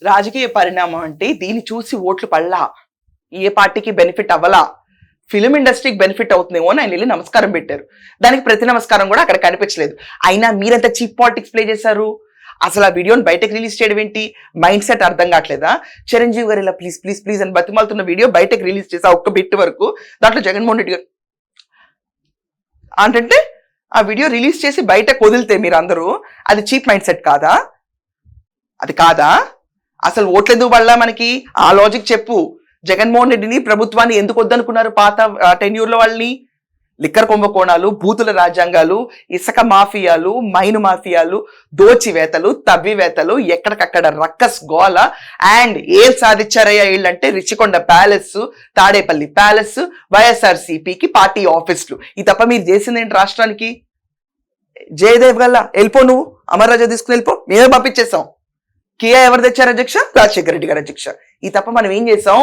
రాజకీయ పరిణామం అంటే దీన్ని చూసి ఓట్లు పడలా, ఏ పార్టీకి బెనిఫిట్ అవ్వలా, ఫిలిం ఇండస్ట్రీకి బెనిఫిట్ అవుతుందేమో అని ఆయన వెళ్ళి నమస్కారం పెట్టారు. దానికి ప్రతి నమస్కారం కూడా అక్కడ కనిపించలేదు. అయినా మీరంతా చీప్ పాలిటిక్స్ ప్లే చేశారు. అసలు ఆ వీడియోని బయటకు రిలీజ్ చేయడం ఏంటి? మైండ్ సెట్ అర్థం కావట్లేదా? చిరంజీవి గారు ఇలా ప్లీజ్ ప్లీజ్ ప్లీజ్ అని బతిమాలుతున్న వీడియో బయటకు రిలీజ్ చేసా ఒక్క బిట్ వరకు. దాంట్లో జగన్మోహన్ రెడ్డి గారు అంటే ఆ వీడియో రిలీజ్ చేసి బయటకు వదిలితే మీరు అందరూ అది చీప్ మైండ్ సెట్ కాదా? అది కాదా? అసలు ఓట్లెందుకు పడలా మనకి? ఆ లాజిక్ చెప్పు. జగన్మోహన్ రెడ్డిని ప్రభుత్వాన్ని ఎందుకు వద్దనుకున్నారు పాత టెన్యూర్లో? వాళ్ళని లిక్కర్ కుంభకోణాలు, బూతుల రాజ్యాంగాలు, ఇసుక మాఫియాలు, మైను మాఫియాలు, దోచివేతలు, తవ్వివేతలు, ఎక్కడికక్కడ రక్కస్ గోల. అండ్ ఏం సాధించారయ్యా వీళ్ళంటే రిచికొండ ప్యాలెస్, తాడేపల్లి ప్యాలెస్, వైఎస్ఆర్సీపీకి పార్టీ ఆఫీసులు. ఈ తప్ప మీరు చేసింది ఏంటి రాష్ట్రానికి? జయదేవ్ గల్లా వెళ్ళిపో, నువ్వు అమర్ రాజా తీసుకుని వెళ్ళిపో, మేమే పంపించేసాం. కియా ఎవరు తెచ్చారు అధ్యక్ష? రాజశేఖర రెడ్డి గారు అధ్యక్ష. ఈ తప్ప మనం ఏం చేసాం?